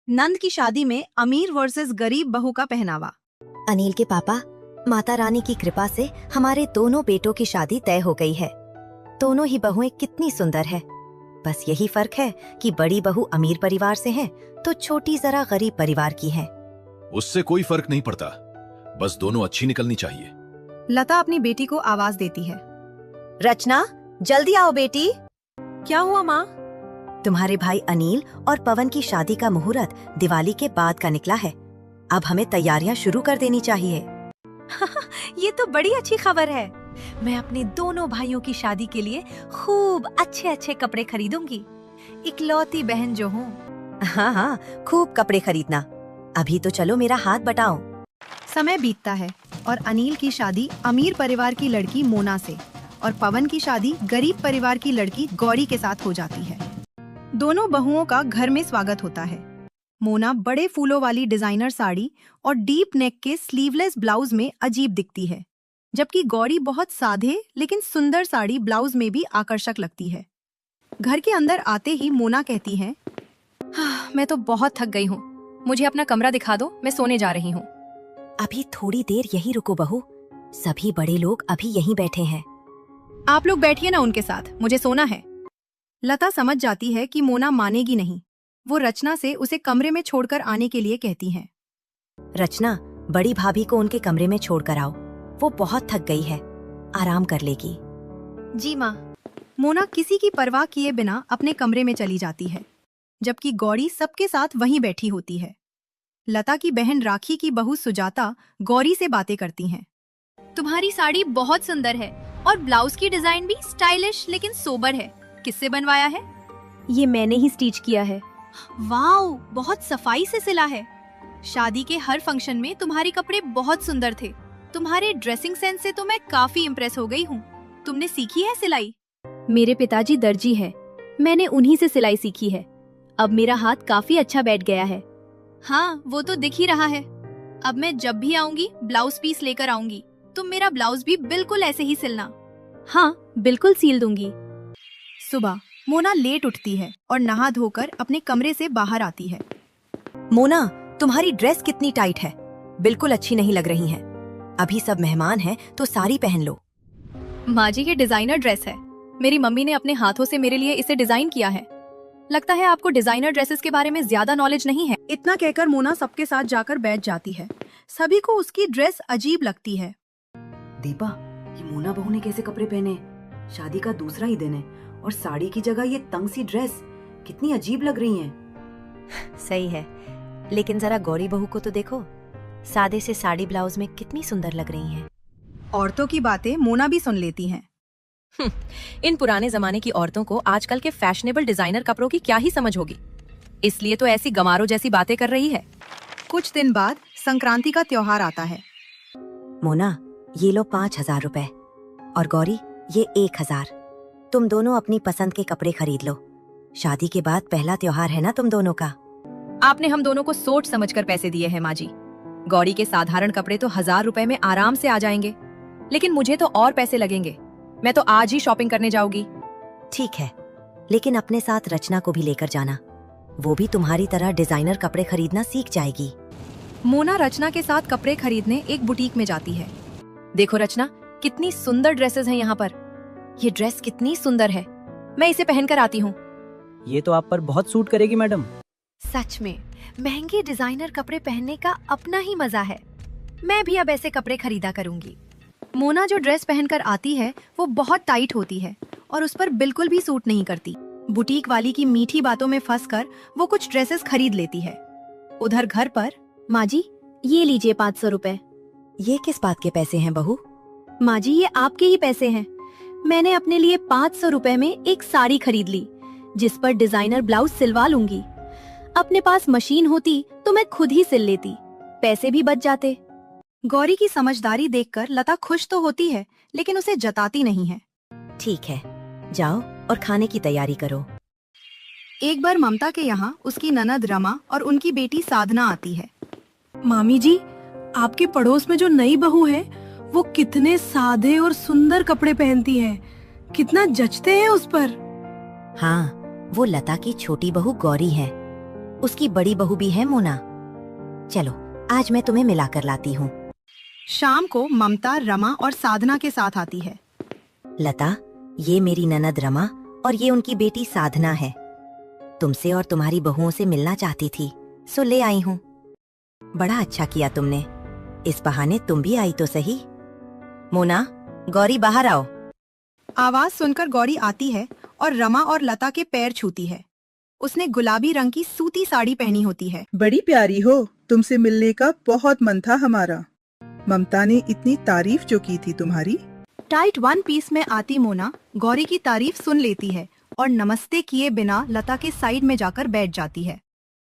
नंद की शादी में अमीर वर्सेस गरीब बहू का पहनावा। अनिल के पापा, माता रानी की कृपा से हमारे दोनों बेटों की शादी तय हो गई है। दोनों ही बहुएं कितनी सुंदर है। बस यही फर्क है कि बड़ी बहू अमीर परिवार से है तो छोटी जरा गरीब परिवार की है। उससे कोई फर्क नहीं पड़ता, बस दोनों अच्छी निकलनी चाहिए। लता अपनी बेटी को आवाज देती है। रचना, जल्दी आओ बेटी। क्या हुआ माँ? तुम्हारे भाई अनिल और पवन की शादी का मुहूर्त दिवाली के बाद का निकला है। अब हमें तैयारियां शुरू कर देनी चाहिए। ये तो बड़ी अच्छी खबर है। मैं अपने दोनों भाइयों की शादी के लिए खूब अच्छे अच्छे कपड़े खरीदूंगी। इकलौती बहन जो हूँ। हाँ, खूब कपड़े खरीदना। अभी तो चलो मेरा हाथ बटाओ। समय बीतता है और अनिल की शादी अमीर परिवार की लड़की मोना से और पवन की शादी गरीब परिवार की लड़की गौरी के साथ हो जाती है। दोनों बहुओं का घर में स्वागत होता है। मोना बड़े फूलों वाली डिजाइनर साड़ी और डीप नेक के स्लीवलेस ब्लाउज में अजीब दिखती है, जबकि गौरी बहुत सादे लेकिन सुंदर साड़ी ब्लाउज में भी आकर्षक लगती है। घर के अंदर आते ही मोना कहती है, मैं तो बहुत थक गई हूँ, मुझे अपना कमरा दिखा दो, मैं सोने जा रही हूँ। अभी थोड़ी देर यहीं रुको बहू, सभी बड़े लोग अभी यहीं बैठे हैं। आप लोग बैठिए ना उनके साथ, मुझे सोना है। लता समझ जाती है कि मोना मानेगी नहीं। वो रचना से उसे कमरे में छोड़कर आने के लिए कहती है। रचना, बड़ी भाभी को उनके कमरे में छोड़कर आओ, वो बहुत थक गई है, आराम कर लेगी। जी माँ। मोना किसी की परवाह किए बिना अपने कमरे में चली जाती है, जबकि गौरी सबके साथ वहीं बैठी होती है। लता की बहन राखी की बहू सुजाता गौरी से बातें करती हैं। तुम्हारी साड़ी बहुत सुंदर है और ब्लाउज की डिजाइन भी स्टाइलिश लेकिन सोबर है। किससे बनवाया है? ये मैंने ही स्टिच किया है। वाओ, बहुत सफाई से सिला है। शादी के हर फंक्शन में तुम्हारे कपड़े बहुत सुंदर थे। तुम्हारे ड्रेसिंग सेंस से तो मैं काफी इम्प्रेस हो गई हूँ। तुमने सीखी है सिलाई? मेरे पिताजी दर्जी है, मैंने उन्हीं से सिलाई सीखी है। अब मेरा हाथ काफी अच्छा बैठ गया है। हाँ, वो तो दिख ही रहा है। अब मैं जब भी आऊंगी ब्लाउज पीस लेकर आऊंगी। तुम मेरा ब्लाउज भी बिल्कुल ऐसे ही सिलना। हाँ, बिल्कुल सील दूंगी। सुबह मोना लेट उठती है और नहा धोकर अपने कमरे से बाहर आती है। मोना, तुम्हारी ड्रेस कितनी टाइट है, बिल्कुल अच्छी नहीं लग रही है। अभी सब मेहमान हैं तो साड़ी पहन लो। माँ जी, ये डिजाइनर ड्रेस है। मेरी मम्मी ने अपने हाथों से मेरे लिए इसे डिजाइन किया है। लगता है आपको डिजाइनर ड्रेसेस के बारे में ज्यादा नॉलेज नहीं है। इतना कहकर मोना सबके साथ जाकर बैठ जाती है। सभी को उसकी ड्रेस अजीब लगती है। दीपा, ये मोना बहू ने कैसे कपड़े पहने? शादी का दूसरा ही दिन है और साड़ी की जगह ये तंग सी ड्रेस कितनी अजीब लग रही है। सही है, लेकिन जरा गौरी बहू को तो देखो, सादे से साड़ी ब्लाउज में कितनी सुंदर लग रही हैं। औरतों की बातें मोना भी सुन लेती हैं। इन पुराने जमाने की औरतों को आजकल के फैशनेबल डिजाइनर कपड़ों की क्या ही समझ होगी, इसलिए तो ऐसी गमारों जैसी बातें कर रही है। कुछ दिन बाद संक्रांति का त्योहार आता है। मोना, ये लो 5,000 रुपए और गौरी ये 1,000। तुम दोनों अपनी पसंद के कपड़े खरीद लो। शादी के बाद पहला त्योहार है ना तुम दोनों का। आपने हम दोनों को सोच समझकर पैसे दिए हैं माँ जी। गौरी के साधारण कपड़े तो 1,000 रुपए में आराम से आ जाएंगे, लेकिन मुझे तो और पैसे लगेंगे। मैं तो आज ही शॉपिंग करने जाऊंगी। ठीक है, लेकिन अपने साथ रचना को भी लेकर जाना, वो भी तुम्हारी तरह डिजाइनर कपड़े खरीदना सीख जाएगी। मोना रचना के साथ कपड़े खरीदने एक बुटीक में जाती है। देखो रचना, कितनी सुंदर ड्रेसेस हैं यहाँ पर। ये ड्रेस कितनी सुंदर है, मैं इसे पहनकर आती हूँ। ये तो आप पर बहुत सूट करेगी मैडम। सच में महंगे डिजाइनर कपड़े पहनने का अपना ही मजा है। मैं भी अब ऐसे कपड़े खरीदा करूंगी। मोना जो ड्रेस पहनकर आती है वो बहुत टाइट होती है और उस पर बिल्कुल भी सूट नहीं करती। बुटीक वाली की मीठी बातों में फंसकर वो कुछ ड्रेसेस खरीद लेती है। उधर घर पर, माँ जी, ये लीजिए 500 रुपए। ये किस बात के पैसे हैं बहू? माँ जी, ये आपके ही पैसे हैं। मैंने अपने लिए 500 रुपए में एक साड़ी खरीद ली, जिस पर डिजाइनर ब्लाउज सिलवा लूंगी। अपने पास मशीन होती तो मैं खुद ही सिल लेती, पैसे भी बच जाते। गौरी की समझदारी देखकर लता खुश तो होती है, लेकिन उसे जताती नहीं है। ठीक है, जाओ और खाने की तैयारी करो। एक बार ममता के यहाँ उसकी ननद रमा और उनकी बेटी साधना आती है। मामी जी, आपके पड़ोस में जो नई बहू है वो कितने सादे और सुंदर कपड़े पहनती है, कितना जचते हैं उस पर। हाँ, वो लता की छोटी बहू गौरी है। उसकी बड़ी बहू भी है मोना। चलो आज मैं तुम्हें मिलाकर लाती हूँ। शाम को ममता रमा और साधना के साथ आती है। लता, ये मेरी ननद रमा और ये उनकी बेटी साधना है। तुमसे और तुम्हारी बहुओं से मिलना चाहती थी, सो ले आई हूँ। बड़ा अच्छा किया तुमने, इस बहाने तुम भी आई तो सही। मोना, गौरी बाहर आओ। आवाज सुनकर गौरी आती है और रमा और लता के पैर छूती है। उसने गुलाबी रंग की सूती साड़ी पहनी होती है। बड़ी प्यारी हो, तुमसे मिलने का बहुत मन था हमारा। ममता ने इतनी तारीफ जो की थी तुम्हारी। टाइट वन पीस में आती मोना गौरी की तारीफ सुन लेती है और नमस्ते किए बिना लता के साइड में जाकर बैठ जाती है।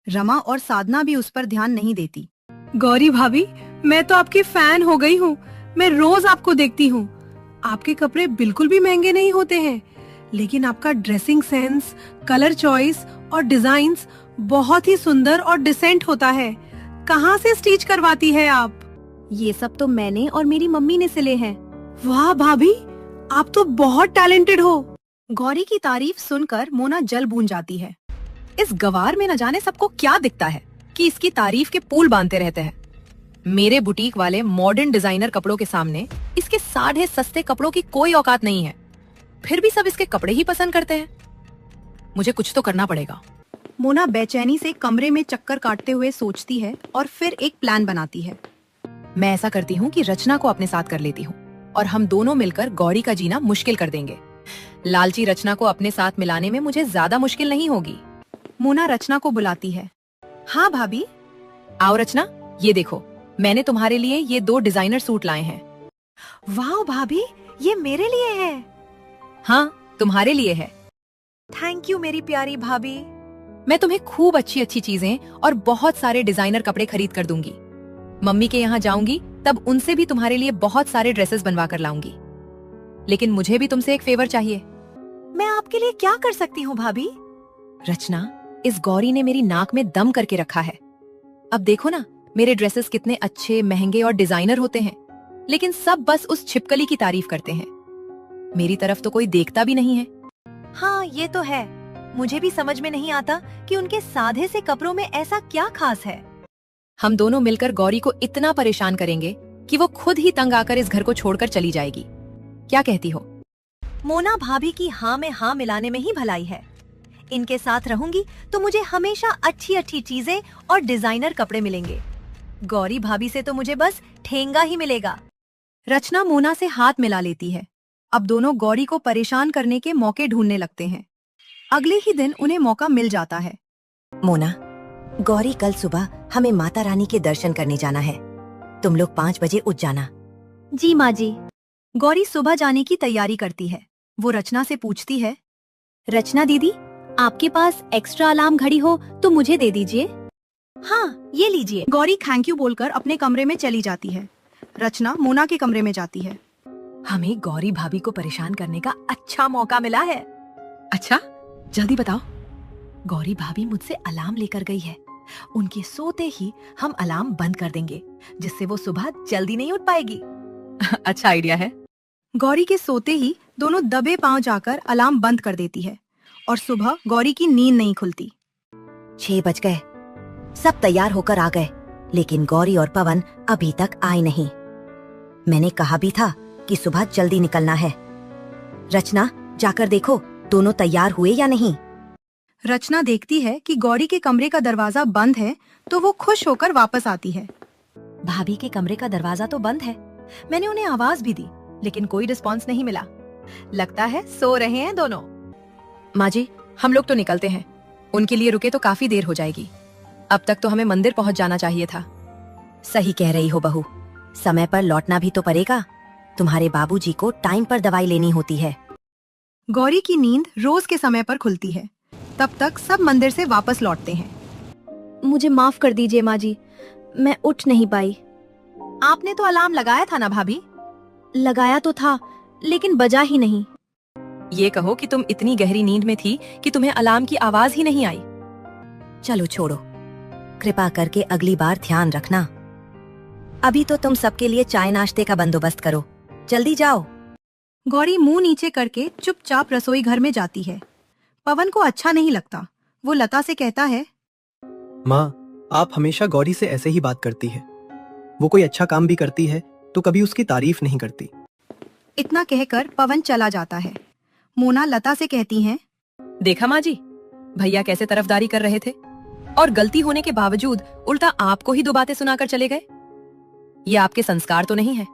रमा और साधना भी उस पर ध्यान नहीं देती। गौरी भाभी, मैं तो आपकी फैन हो गई हूँ। मैं रोज आपको देखती हूँ। आपके कपड़े बिल्कुल भी महंगे नहीं होते हैं, लेकिन आपका ड्रेसिंग सेंस, कलर चॉइस और डिजाइन्स बहुत ही सुंदर और डिसेंट होता है। कहाँ से स्टिच करवाती है आप? ये सब तो मैंने और मेरी मम्मी ने सिले हैं। वाह भाभी, आप तो बहुत टैलेंटेड हो। गौरी की तारीफ सुनकर मोना जल बून जाती है। इस गवार में न जाने सबको क्या दिखता है कि इसकी तारीफ के पुल बांधते रहते हैं। मेरे बुटीक वाले मॉडर्न डिजाइनर कपड़ों के सामने इसके साढ़े सस्ते कपड़ों की कोई औकात नहीं है। फिर भी सब इसके कपड़े ही पसंद करते हैं। मुझे कुछ तो करना पड़ेगा। मोना बेचैनी से कमरे में चक्कर काटते हुए सोचती है और फिर एक प्लान बनाती है। मैं ऐसा करती हूँ कि रचना को अपने साथ कर लेती हूँ और हम दोनों मिलकर गौरी का जीना मुश्किल कर देंगे। लालची रचना को अपने साथ मिलाने में मुझे ज्यादा मुश्किल नहीं होगी। मोना रचना को बुलाती है। हाँ भाभी। आओ रचना, ये देखो, मैंने तुम्हारे लिए ये 2 डिजाइनर सूट लाए हैं। वाह भाभी, ये मेरे लिए है। हाँ, तुम्हारे लिए है। थैंक यू मेरी प्यारी भाभी। मैं तुम्हें खूब अच्छी अच्छी चीजें और बहुत सारे डिजाइनर कपड़े खरीद कर दूंगी। मम्मी के यहाँ जाऊंगी तब उनसे भी तुम्हारे लिए बहुत सारे ड्रेसेस बनवा कर लाऊंगी। लेकिन मुझे भी तुमसे एक फेवर चाहिए। मैं आपके लिए क्या कर सकती हूँ भाभी? रचना, इस गौरी ने मेरी नाक में दम करके रखा है। अब देखो ना, मेरे ड्रेसेस कितने अच्छे, महंगे और डिजाइनर होते हैं, लेकिन सब बस उस छिपकली की तारीफ करते हैं। मेरी तरफ तो कोई देखता भी नहीं है। हाँ, ये तो है। मुझे भी समझ में नहीं आता कि उनके सादे से कपड़ों में ऐसा क्या खास है। हम दोनों मिलकर गौरी को इतना परेशान करेंगे कि वो खुद ही तंग आकर इस घर को छोड़कर चली जाएगी। क्या कहती हो? मोना भाभी की हाँ में हाँ मिलाने में ही भलाई है। इनके साथ रहूंगी तो मुझे हमेशा अच्छी अच्छी चीजें और डिजाइनर कपड़े मिलेंगे। गौरी भाभी से तो मुझे बस ठेंगा ही मिलेगा। रचना मोना से हाथ मिला लेती है। अब दोनों गौरी को परेशान करने के मौके ढूंढने लगते हैं। अगले ही दिन उन्हें मौका मिल जाता है। मोना, गौरी, कल सुबह हमें माता रानी के दर्शन करने जाना है। तुम लोग 5 बजे उठ जाना। जी माँ जी। गौरी सुबह जाने की तैयारी करती है। वो रचना से पूछती है, रचना दीदी, आपके पास एक्स्ट्रा अलार्म घड़ी हो तो मुझे दे दीजिए। हाँ, ये लीजिए। गौरी थैंक यू बोलकर अपने कमरे में चली जाती है। रचना मोना के कमरे में जाती है। हमें गौरी भाभी को परेशान करने का अच्छा मौका मिला है। अच्छा, जल्दी बताओ। गौरी भाभी मुझसे अलार्म लेकर गई है। उनके सोते ही हम अलार्म बंद कर देंगे, जिससे वो सुबह जल्दी नहीं उठ पाएगी। अच्छा आइडिया है। गौरी के सोते ही दोनों दबे पांव जाकर अलार्म बंद कर देती है और सुबह गौरी की नींद नहीं खुलती। 6 बज गए। सब तैयार होकर आ गए, लेकिन गौरी और पवन अभी तक आए नहीं। मैंने कहा भी था कि सुबह जल्दी निकलना है। रचना, जाकर देखो दोनों तैयार हुए या नहीं। रचना देखती है कि गौरी के कमरे का दरवाजा बंद है तो वो खुश होकर वापस आती है। भाभी के कमरे का दरवाजा तो बंद है। मैंने उन्हें आवाज भी दी, लेकिन कोई रिस्पॉन्स नहीं मिला। लगता है सो रहे हैं दोनों। माँ जी, हम लोग तो निकलते हैं। उनके लिए रुके तो काफी देर हो जाएगी। अब तक तो हमें मंदिर पहुंच जाना चाहिए था। सही कह रही हो बहू, समय पर लौटना भी तो पड़ेगा। तुम्हारे बाबूजी को टाइम पर दवाई लेनी होती है। गौरी की नींद रोज के समय पर खुलती है। तब तक सब मंदिर से वापस लौटते हैं। मुझे माफ कर दीजिए माँ जी, मैं उठ नहीं पाई। आपने तो अलार्म लगाया था ना भाभी? लगाया तो था, लेकिन बजा ही नहीं। ये कहो कि तुम इतनी गहरी नींद में थी कि तुम्हें अलार्म की आवाज ही नहीं आई। चलो छोड़ो, कृपा करके अगली बार ध्यान रखना। अभी तो तुम सबके लिए चाय नाश्ते का बंदोबस्त करो। जल्दी जाओ। गौरी मुंह नीचे करके चुपचाप रसोई घर में जाती है। पवन को अच्छा नहीं लगता। वो लता से कहता है, माँ, आप हमेशा गौरी से ऐसे ही बात करती है। वो कोई अच्छा काम भी करती है तो कभी उसकी तारीफ नहीं करती। इतना कहकर पवन चला जाता है। मोना लता से कहती हैं, देखा माँ जी, भैया कैसे तरफदारी कर रहे थे और गलती होने के बावजूद उल्टा आपको ही दो बातें सुनाकर चले गए। ये आपके संस्कार तो नहीं है।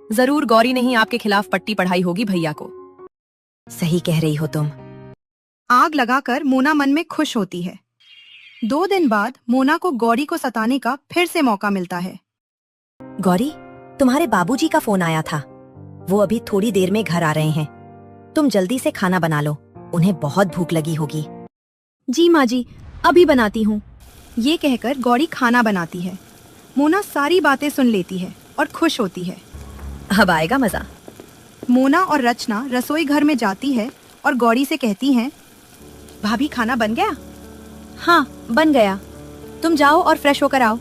जरूर गौरी ने ही आपके खिलाफ पट्टी पढ़ाई होगी भैया को। सही कह रही हो तुम। आग लगाकर मोना मन में खुश होती है। 2 दिन बाद मोना को गौरी को सताने का फिर से मौका मिलता है। गौरी, तुम्हारे बाबूजी का फोन आया था। वो अभी थोड़ी देर में घर आ रहे हैं। तुम जल्दी से खाना बना लो, उन्हें बहुत भूख लगी होगी। जी माँ जी, अभी बनाती हूँ। ये कहकर गौरी खाना बनाती है। मोना सारी बातें सुन लेती है और खुश होती है। अब आएगा मजा। मोना और रचना रसोई घर में जाती है और गौरी से कहती हैं, भाभी खाना बन गया? हाँ, बन गया। तुम जाओ और फ्रेश होकर आओ।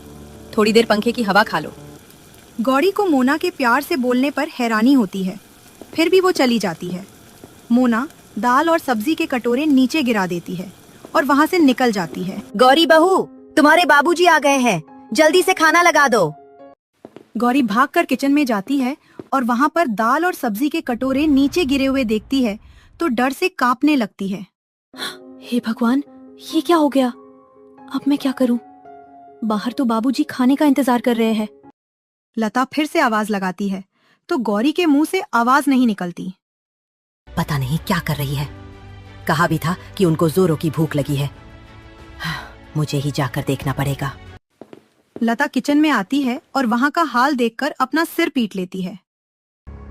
थोड़ी देर पंखे की हवा खा लो। गौरी को मोना के प्यार से बोलने पर हैरानी होती है, फिर भी वो चली जाती है। मोना दाल और सब्जी के कटोरे नीचे गिरा देती है और वहाँ से निकल जाती है। गौरी बहू, तुम्हारे बाबूजी आ गए हैं, जल्दी से खाना लगा दो। गौरी भागकर किचन में जाती है और वहाँ पर दाल और सब्जी के कटोरे नीचे गिरे हुए देखती है तो डर से कांपने लगती है। हे भगवान, ये क्या हो गया? अब मैं क्या करूं? बाहर तो बाबूजी खाने का इंतजार कर रहे हैं। लता फिर से आवाज लगाती है तो गौरी के मुंह से आवाज नहीं निकलती। पता नहीं क्या कर रही है। कहा भी था कि उनको जोरों की भूख लगी है। मुझे ही जाकर देखना पड़ेगा। लता किचन में आती है और वहाँ का हाल देखकर अपना सिर पीट लेती है।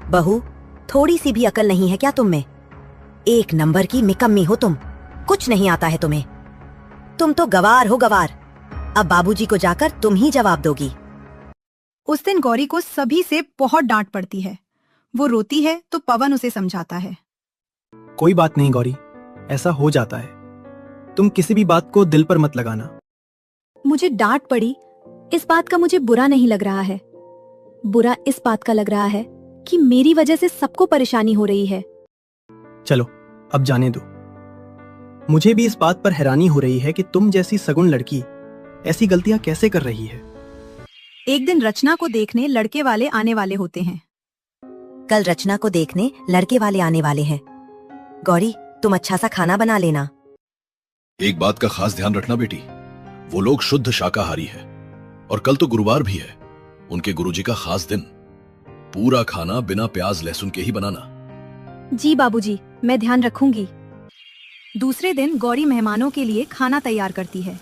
बहू, थोड़ी सी भी अकल नहीं है क्या तुम में? एक नंबर की निकम्मी हो तुम। कुछ नहीं आता है तुम्हें। तुम तो गवार हो, गवार। अब बाबूजी को जाकर तुम ही जवाब दोगी। उस दिन गौरी को सभी से बहुत डांट पड़ती है। वो रोती है तो पवन उसे समझाता है। कोई बात नहीं गौरी, ऐसा हो जाता है। तुम किसी भी बात को दिल पर मत लगाना। मुझे डांट पड़ी, इस बात का मुझे बुरा नहीं लग रहा है। बुरा इस बात का लग रहा है कि मेरी वजह से सबको परेशानी हो रही है। चलो अब जाने दो। मुझे भी इस बात पर हैरानी हो रही है कि तुम जैसी सगुन लड़की ऐसी गलतियां कैसे कर रही है। एक दिन रचना को देखने लड़के वाले आने वाले होते हैं। कल रचना को देखने लड़के वाले आने वाले हैं। गौरी, तुम अच्छा सा खाना बना लेना। एक बात का खास ध्यान रखना बेटी, वो लोग शुद्ध शाकाहारी है और कल तो गुरुवार भी है, उनके गुरुजी का खास दिन। पूरा खाना बिना प्याज लहसुन के ही बनाना। जी बाबूजी, मैं ध्यान रखूंगी। दूसरे दिन गौरी मेहमानों के लिए खाना तैयार करती है।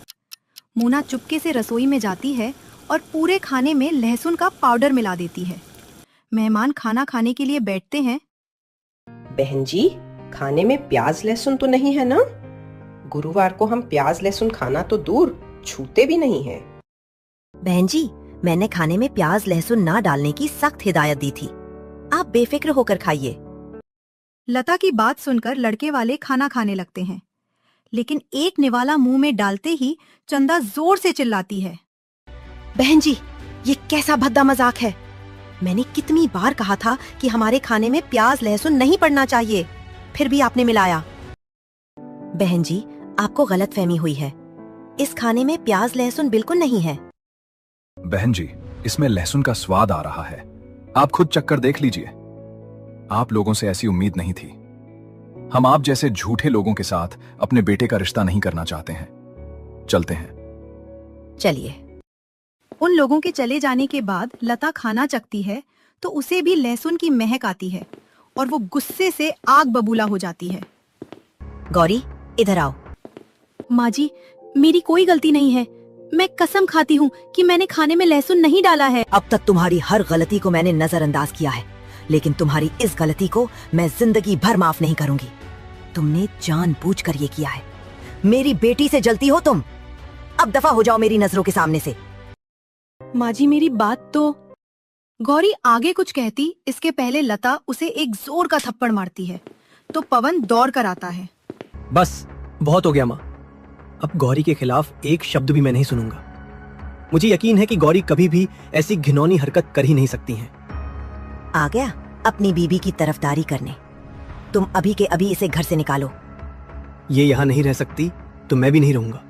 मोना चुपके से रसोई में जाती है और पूरे खाने में लहसुन का पाउडर मिला देती है। मेहमान खाना खाने के लिए बैठते हैं। बहन जी, खाने में प्याज लहसुन तो नहीं है ना? गुरुवार को हम प्याज लहसुन खाना तो दूर, छूते भी नहीं है। बहन जी, मैंने खाने में प्याज लहसुन ना डालने की सख्त हिदायत दी थी। आप बेफिक्र होकर खाइए। लता की बात सुनकर लड़के वाले खाना खाने लगते हैं, लेकिन एक निवाला मुंह में डालते ही चंदा जोर से चिल्लाती है। बहन जी, ये कैसा भद्दा मजाक है? मैंने कितनी बार कहा था कि हमारे खाने में प्याज लहसुन नहीं पड़ना चाहिए, फिर भी आपने मिलाया। बहन जी, आपको गलतफहमी हुई है। इस खाने में प्याज लहसुन बिल्कुल नहीं है। बहन जी, इसमें लहसुन का स्वाद आ रहा है। आप खुद चक्कर देख लीजिए। आप लोगों से ऐसी उम्मीद नहीं थी। हम आप जैसे झूठे लोगों के साथ अपने बेटे का रिश्ता नहीं करना चाहते हैं। चलते हैं। चलिए। उन लोगों के चले जाने के बाद लता खाना चखती है तो उसे भी लहसुन की महक आती है और वो गुस्से से आग बबूला हो जाती है। गौरी, इधर आओ। माँ जी, मेरी कोई गलती नहीं है। मैं कसम खाती हूँ कि मैंने खाने में लहसुन नहीं डाला है। अब तक तुम्हारी हर गलती को मैंने नजरअंदाज किया है, लेकिन तुम्हारी इस गलती को मैं जिंदगी भर माफ नहीं करूंगी। तुमने जानबूझकर ये किया है। मेरी बेटी से जलती हो तुम। अब दफा हो जाओ मेरी नजरों के सामने से। माँ जी, मेरी बात तो। गौरी आगे कुछ कहती इसके पहले लता उसे एक जोर का थप्पड़ मारती है तो पवन दौड़ कर आता है। बस, बहुत हो गया माँ। अब गौरी के खिलाफ एक शब्द भी मैं नहीं सुनूंगा। मुझे यकीन है कि गौरी कभी भी ऐसी घिनौनी हरकत कर ही नहीं सकती हैं। आ गया अपनी बीबी की तरफदारी करने। तुम अभी के अभी इसे घर से निकालो। ये यहाँ नहीं रह सकती तो मैं भी नहीं रहूंगा।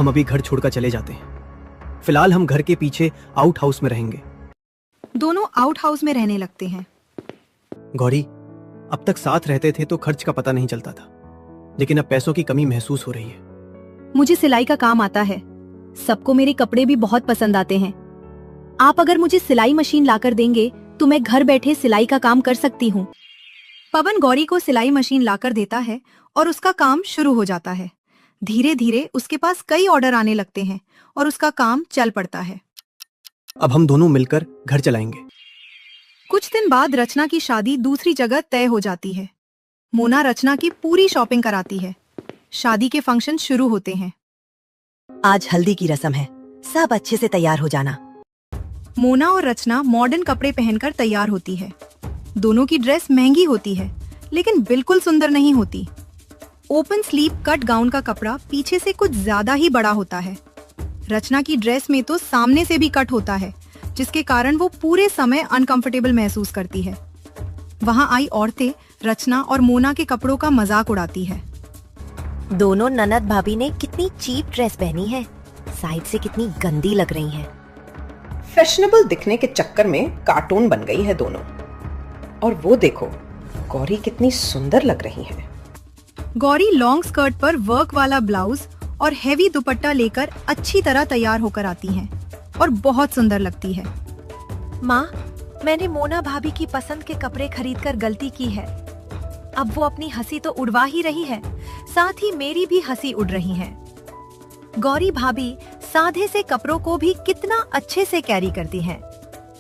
हम अभी घर छोड़कर चले जाते हैं। फिलहाल हम घर के पीछे आउट हाउस में रहेंगे। दोनों आउट हाउस में रहने लगते हैं। गौरी, अब तक साथ रहते थे तो खर्च का पता नहीं चलता था, लेकिन अब पैसों की कमी महसूस हो रही है। मुझे सिलाई का काम आता है। सबको मेरे कपड़े भी बहुत पसंद आते हैं। आप अगर मुझे सिलाई मशीन लाकर देंगे तो मैं घर बैठे सिलाई का काम कर सकती हूँ। पवन गौरी को सिलाई मशीन लाकर देता है और उसका काम शुरू हो जाता है। धीरे धीरे उसके पास कई ऑर्डर आने लगते हैं और उसका काम चल पड़ता है। अब हम दोनों मिलकर घर चलाएंगे। कुछ दिन बाद रचना की शादी दूसरी जगह तय हो जाती है। मोना रचना की पूरी शॉपिंग कराती है। शादी के फंक्शन शुरू होते हैं। आज हल्दी की रस्म है, सब अच्छे से तैयार हो जाना। मोना और रचना मॉडर्न कपड़े पहनकर तैयार होती है। दोनों की ड्रेस महंगी होती है, लेकिन बिल्कुल सुंदर नहीं होती। ओपन स्लीव कट गाउन का कपड़ा पीछे से कुछ ज्यादा ही बड़ा होता है। रचना की ड्रेस में तो सामने से भी कट होता है, जिसके कारण वो पूरे समय अनकंफर्टेबल महसूस करती है। वहाँ आई औरतें रचना और मोना के कपड़ों का मजाक उड़ाती है। दोनों ननद भाभी ने कितनी चीप ड्रेस पहनी है, साइड से कितनी गंदी लग रही हैं। फैशनेबल दिखने के चक्कर में कार्टून बन गई है दोनों। और वो देखो, गौरी कितनी सुंदर लग रही है। गौरी लॉन्ग स्कर्ट पर वर्क वाला ब्लाउज और हेवी दुपट्टा लेकर अच्छी तरह तैयार होकर आती हैं और बहुत सुंदर लगती है। माँ, मैंने मोना भाभी की पसंद के कपड़े खरीदकर गलती की है। अब वो अपनी हंसी तो उड़वा ही रही है, साथ ही मेरी भी हंसी उड़ रही है। गौरी भाभी सादे से कपड़ों को भी कितना अच्छे से कैरी करती हैं।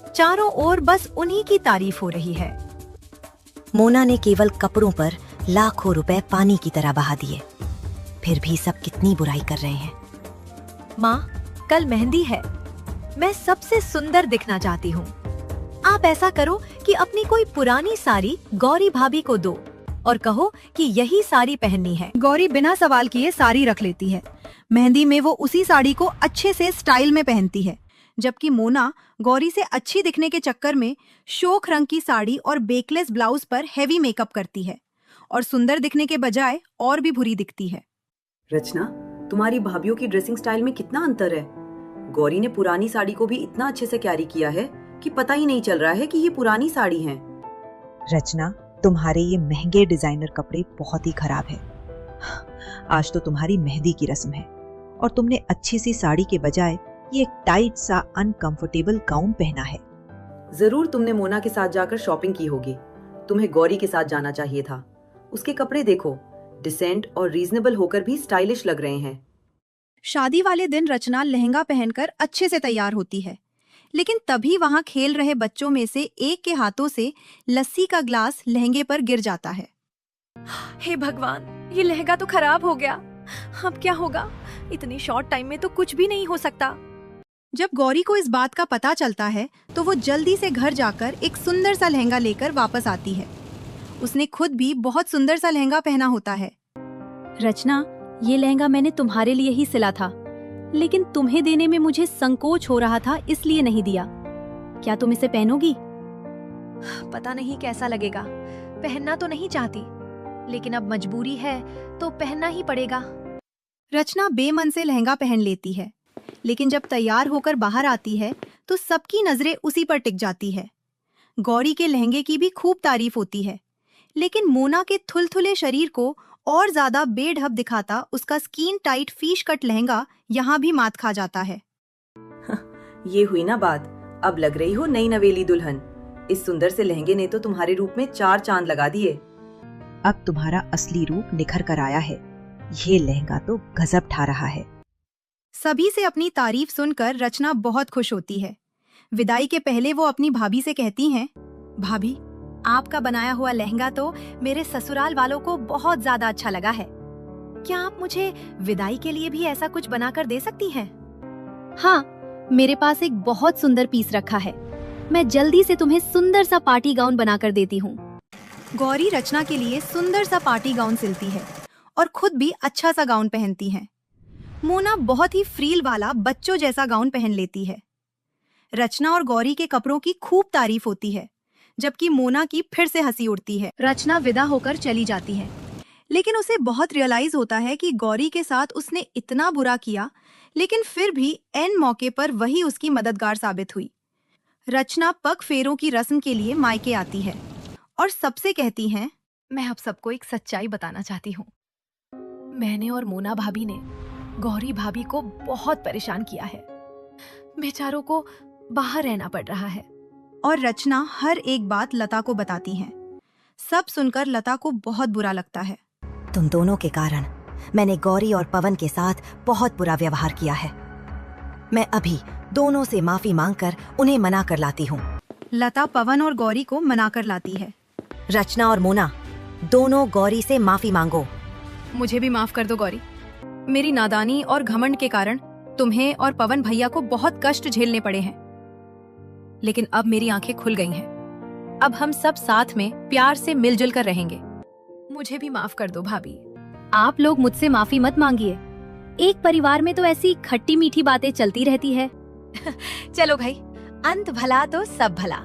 चारों ओर बस उन्हीं की तारीफ हो रही है। मोना ने केवल कपड़ों पर लाखों रुपए पानी की तरह बहा दिए, फिर भी सब कितनी बुराई कर रहे हैं। माँ, कल मेहंदी है। मैं सबसे सुंदर दिखना चाहती हूँ। आप ऐसा करो कि अपनी कोई पुरानी साड़ी गौरी भाभी को दो और कहो कि यही साड़ी पहननी है। गौरी बिना सवाल किए साड़ी रख लेती है। मेहंदी में वो उसी साड़ी को अच्छे से स्टाइल में पहनती है, जबकि मोना गौरी से अच्छी दिखने के चक्कर में शोख रंग की साड़ी और बेकलेस ब्लाउज पर हेवी मेकअप करती है और सुंदर दिखने के बजाय और भी बुरी दिखती है। रचना, तुम्हारी भाभीियों की ड्रेसिंग स्टाइल में कितना अंतर है। गौरी ने पुरानी साड़ी को भी इतना अच्छे से कैरी किया है कि पता ही नहीं चल रहा है कि ये पुरानी साड़ी है। रचना, तुम्हारे ये महंगे डिजाइनर कपड़े बहुत ही खराब है। आज तो तुम्हारी मेहंदी की रस्म है और तुमने अच्छी सी साड़ी के बजाय ये टाइट सा अनकंफर्टेबल गाउन पहना है। जरूर तुमने मोना के साथ जाकर शॉपिंग की होगी। तुम्हें गौरी के साथ जाना चाहिए था। उसके कपड़े देखो, डिसेंट और रीजनेबल होकर भी स्टाइलिश लग रहे हैं। शादी वाले दिन रचना लहंगा पहनकर अच्छे से तैयार होती है, लेकिन तभी वहाँ खेल रहे बच्चों में से एक के हाथों से लस्सी का ग्लास लहंगे पर गिर जाता है। हे भगवान, ये लहंगा तो खराब हो गया। अब क्या होगा? इतनी शॉर्ट टाइम में तो कुछ भी नहीं हो सकता। जब गौरी को इस बात का पता चलता है तो वो जल्दी से घर जाकर एक सुंदर सा लहंगा लेकर वापस आती है। उसने खुद भी बहुत सुंदर सा लहंगा पहना होता है। रचना, ये लहंगा मैंने तुम्हारे लिए ही सिला था, लेकिन तुम्हें देने में मुझे संकोच हो रहा था, इसलिए नहीं दिया। क्या तुम इसे पहनोगी? पता नहीं कैसा लगेगा। पहनना तो नहीं चाहती, लेकिन अब मजबूरी है तो पहनना ही पड़ेगा। रचना बेमन से लहंगा पहन लेती है, लेकिन जब तैयार होकर बाहर आती है तो सबकी नजरें उसी पर टिक जाती है। गौरी के लहंगे की भी खूब तारीफ होती है, लेकिन मोना के थुलथुले शरीर को और ज्यादा बेढब दिखाता उसका skin tight fish cut lehenga यहाँ भी मात खा जाता है। ये हुई ना बात। अब लग रही हो नई नवेली दुल्हन। इस सुंदर से लहंगे ने तो तुम्हारे रूप में 4 चांद लगा दिए। अब तुम्हारा असली रूप निखर कर आया है। ये लहंगा तो गजब ढा रहा है। सभी से अपनी तारीफ सुनकर रचना बहुत खुश होती है। विदाई के पहले वो अपनी भाभी से कहती हैं, भाभी, आपका बनाया हुआ लहंगा तो मेरे ससुराल वालों को बहुत ज्यादा अच्छा लगा है। क्या आप मुझे विदाई के लिए भी ऐसा कुछ बनाकर दे सकती हैं? हाँ, मेरे पास एक बहुत सुंदर पीस रखा है। मैं जल्दी से तुम्हें सुंदर सा पार्टी गाउन बनाकर देती हूँ। गौरी रचना के लिए सुंदर सा पार्टी गाउन सिलती है और खुद भी अच्छा सा गाउन पहनती है। मोना बहुत ही फ्रील वाला बच्चों जैसा गाउन पहन लेती है। रचना और गौरी के कपड़ों की खूब तारीफ होती है, जबकि मोना की फिर से हंसी उड़ती है। रचना विदा होकर चली जाती है, लेकिन उसे बहुत रियलाइज होता है कि गौरी के साथ उसने इतना बुरा किया, लेकिन फिर भी एन मौके पर वही उसकी मददगार साबित हुई। रचना पग फेरों की रस्म के लिए मायके आती है और सबसे कहती हैं, मैं आप सबको एक सच्चाई बताना चाहती हूँ। मैंने और मोना भाभी ने गौरी भाभी को बहुत परेशान किया है। बेचारों को बाहर रहना पड़ रहा है। और रचना हर एक बात लता को बताती है। सब सुनकर लता को बहुत बुरा लगता है। तुम दोनों के कारण मैंने गौरी और पवन के साथ बहुत बुरा व्यवहार किया है। मैं अभी दोनों से माफी मांगकर उन्हें मना कर लाती हूँ। लता पवन और गौरी को मना कर लाती है। रचना और मोना, दोनों गौरी से माफी मांगो। मुझे भी माफ कर दो गौरी। मेरी नादानी और घमंड के कारण तुम्हें और पवन भैया को बहुत कष्ट झेलने पड़े हैं, लेकिन अब मेरी आंखें खुल गई हैं। अब हम सब साथ में प्यार से मिलजुल कर रहेंगे। मुझे भी माफ कर दो भाभी। आप लोग मुझसे माफी मत मांगिए। एक परिवार में तो ऐसी खट्टी मीठी बातें चलती रहती है। चलो भाई, अंत भला तो सब भला।